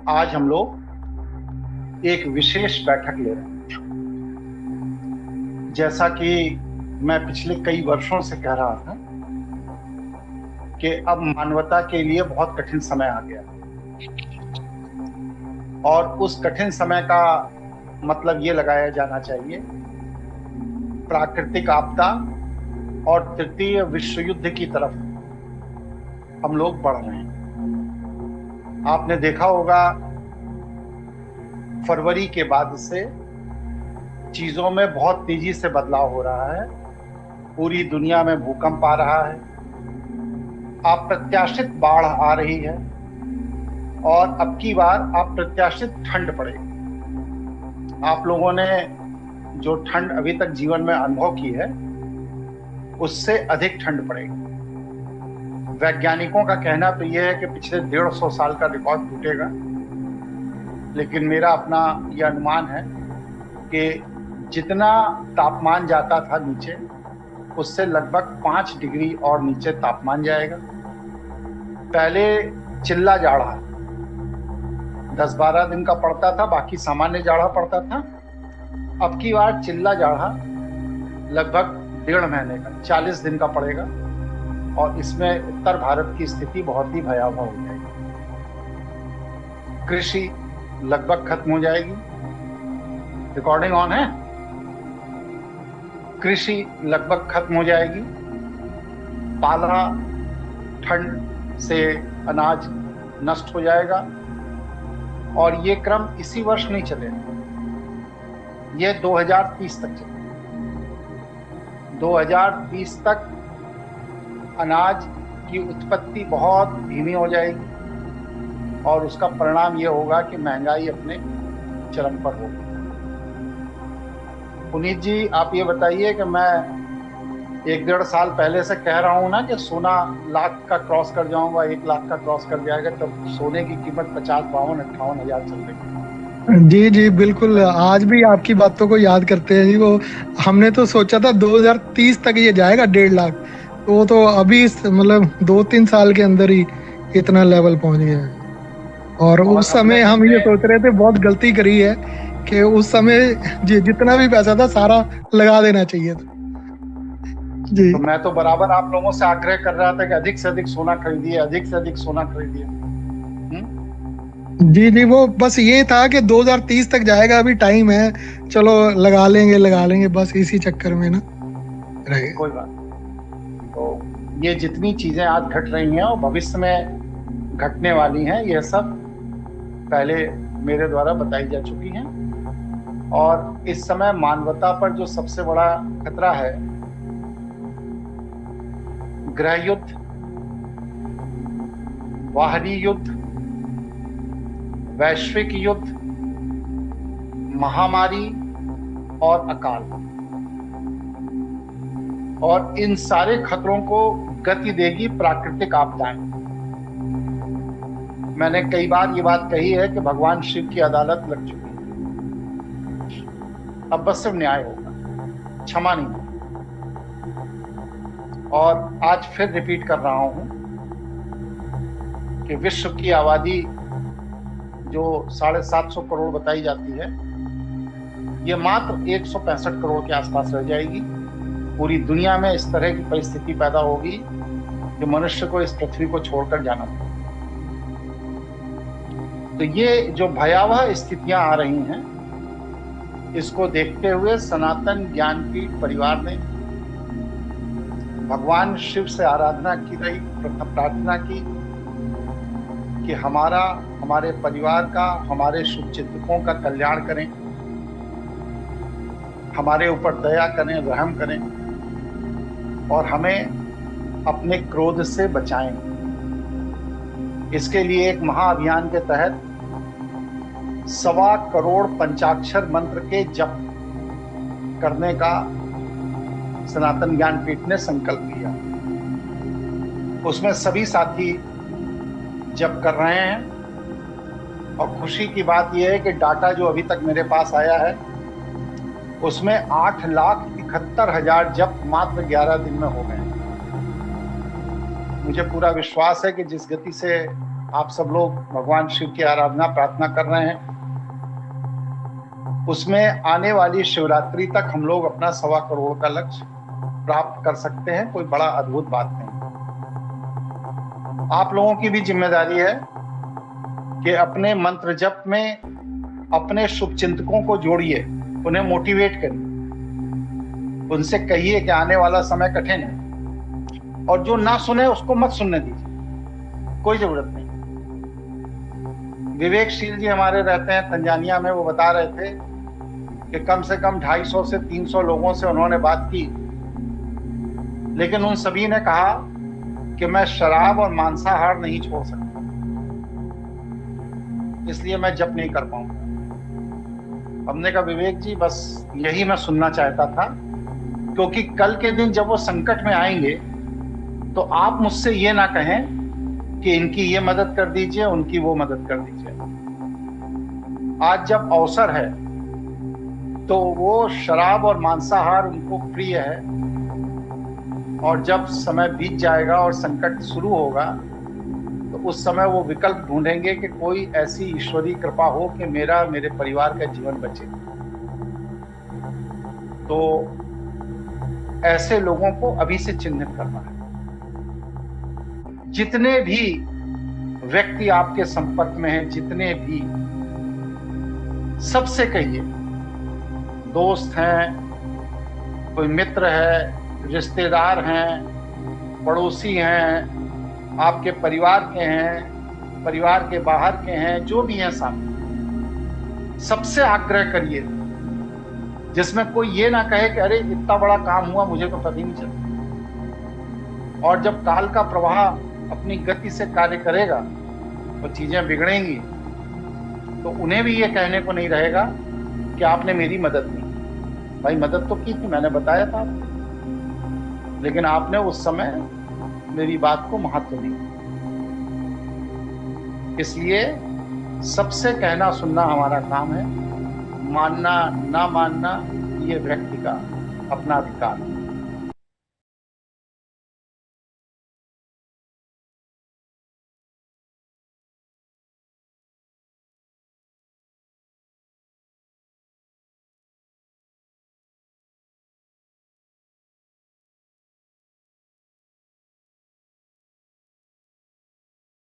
आज हम लोग एक विशेष बैठक ले रहे हैं। जैसा कि मैं पिछले कई वर्षों से कह रहा था कि अब मानवता के लिए बहुत कठिन समय आ गया और उस कठिन समय का मतलब ये लगाया जाना चाहिए, प्राकृतिक आपदा और तृतीय विश्व युद्ध की तरफ हम लोग बढ़ रहे हैं। आपने देखा होगा, फरवरी के बाद से चीजों में बहुत तेजी से बदलाव हो रहा है। पूरी दुनिया में भूकंप आ रहा है, अप्रत्याशित बाढ़ आ रही है और अब की बार अप्रत्याशित ठंड पड़ेगी। आप लोगों ने जो ठंड अभी तक जीवन में अनुभव की है, उससे अधिक ठंड पड़ेगी। वैज्ञानिकों का कहना तो यह है कि पिछले 150 साल का रिकॉर्ड टूटेगा, लेकिन मेरा अपना यह अनुमान है कि जितना तापमान जाता था नीचे, उससे लगभग 5 डिग्री और नीचे तापमान जाएगा। पहले चिल्ला जाड़ा 10-12 दिन का पड़ता था, बाकी सामान्य जाड़ा पड़ता था। अब की बार चिल्ला जाड़ा लगभग 1.5 महीने का 40 दिन का पड़ेगा और इसमें उत्तर भारत की स्थिति बहुत ही भयावह हो जाएगी। कृषि लगभग खत्म हो जाएगी। रिकॉर्डिंग ऑन है। कृषि लगभग खत्म हो जाएगी। पाला, ठंड से अनाज नष्ट हो जाएगा और ये क्रम इसी वर्ष नहीं चलेगा, ये 2030 तक चलेगा। 2030 तक अनाज की उत्पत्ति बहुत धीमी हो जाएगी और उसका परिणाम ये होगा कि महंगाई अपने चरम पर होगी। पुनीत जी, आप ये बताइए कि मैं 1-1.5 साल पहले से कह रहा हूँ ना कि सोना लाख का क्रॉस कर जाऊंगा, 1 लाख का क्रॉस कर जाएगा, तब सोने की कीमत 50, 52, 58 हजार चल रही। जी जी बिल्कुल, आज भी आपकी बातों को याद करते हैं जी। वो हमने तो सोचा था 2030 तक ये जाएगा 1.5 लाख, तो वो तो अभी मतलब 2-3 साल के अंदर ही इतना लेवल पहुंच गया है। और उस समय हम ये सोच रहे थे, बहुत गलती करी है कि उस समय जितना भी पैसा था सारा लगा देना चाहिए था जी। तो मैं तो बराबर आप लोगों से आग्रह कर रहा था कि अधिक से अधिक सोना खरीदिए, अधिक से अधिक सोना खरीदिए। जी जी, वो बस ये था कि 2030 तक जाएगा, अभी टाइम है, चलो लगा लेंगे, बस इसी चक्कर में ना रहे। कोई बात नहीं। तो ये जितनी चीजें आज घट रही हैं और भविष्य में घटने वाली हैं, यह सब पहले मेरे द्वारा बताई जा चुकी हैं। और इस समय मानवता पर जो सबसे बड़ा खतरा है, गृह युद्ध, बाहरी युद्ध, वैश्विक युद्ध, महामारी और अकाल, और इन सारे खतरों को गति देगी प्राकृतिक आपदाएं। मैंने कई बार ये बात कही है कि भगवान शिव की अदालत लग चुकी है, अब बस सिर्फ न्याय होगा, क्षमा नहीं। और आज फिर रिपीट कर रहा हूं कि विश्व की आबादी जो 750 करोड़ बताई जाती है, ये मात्र 165 करोड़ के आसपास रह जाएगी। पूरी दुनिया में इस तरह की परिस्थिति पैदा होगी कि मनुष्य को इस पृथ्वी को छोड़कर जाना पड़ेगा। तो ये जो भयावह स्थितियां आ रही हैं, इसको देखते हुए सनातन ज्ञानपीठ परिवार ने भगवान शिव से आराधना की रही, प्रार्थना की कि हमारे परिवार का, हमारे शुभचिंतकों का कल्याण करें, हमारे ऊपर दया करें, रहम करें और हमें अपने क्रोध से बचाएं। इसके लिए एक महाअभियान के तहत 1.25 करोड़ पंचाक्षर मंत्र के जप करने का सनातन ज्ञानपीठ ने संकल्प लिया। उसमें सभी साथी जप कर रहे हैं और खुशी की बात यह है कि डाटा जो अभी तक मेरे पास आया है, उसमें 8,71,000 जप मात्र 11 दिन में हो गए। मुझे पूरा विश्वास है कि जिस गति से आप सब लोग भगवान शिव की आराधना प्रार्थना कर रहे हैं, उसमें आने वाली शिवरात्रि तक हम लोग अपना 1.25 करोड़ का लक्ष्य प्राप्त कर सकते हैं। कोई बड़ा अद्भुत बात नहीं। आप लोगों की भी जिम्मेदारी है कि अपने मंत्र जप में अपने शुभचिंतकों को जोड़िए, उन्हें मोटिवेट करिए, उनसे कहिए कि आने वाला समय कठिन है, और जो ना सुने उसको मत सुनने दीजिए, कोई जरूरत नहीं। विवेकशील जी हमारे रहते हैं तंजानिया में, वो बता रहे थे कि कम से कम 250 से 300 लोगों से उन्होंने बात की, लेकिन उन सभी ने कहा कि मैं शराब और मांसाहार नहीं छोड़ सकता, इसलिए मैं जप नहीं कर पाऊंगा। हमने कहा विवेक जी बस यही मैं सुनना चाहता था, क्योंकि कल के दिन जब वो संकट में आएंगे तो आप मुझसे ये ना कहें कि इनकी ये मदद कर दीजिए, उनकी वो मदद कर दीजिए। आज जब अवसर है तो वो शराब और मांसाहार उनको प्रिय है, और जब समय बीत जाएगा और संकट शुरू होगा तो उस समय वो विकल्प ढूंढेंगे कि कोई ऐसी ईश्वरीय कृपा हो कि मेरे परिवार का जीवन बचे। तो ऐसे लोगों को अभी से चिन्हित करना है। जितने भी व्यक्ति आपके संपर्क में हैं, जितने भी, सबसे कहिए, दोस्त हैं, कोई मित्र है, रिश्तेदार हैं, पड़ोसी हैं, आपके परिवार के हैं, परिवार के बाहर के हैं, जो भी हैं सामने, सबसे आग्रह करिए, जिसमें कोई ये ना कहे कि अरे इतना बड़ा काम हुआ मुझे तो पता ही नहीं चला। और जब काल का प्रवाह अपनी गति से कार्य करेगा तो चीजें बिगड़ेंगी, तो उन्हें भी ये कहने को नहीं रहेगा कि आपने मेरी मदद नहीं। भाई मदद तो की थी, मैंने बताया था, लेकिन आपने उस समय मेरी बात को महत्व नहीं। इसलिए सबसे कहना सुनना हमारा काम है, मानना ना मानना ये व्यक्ति का अपना अधिकार है।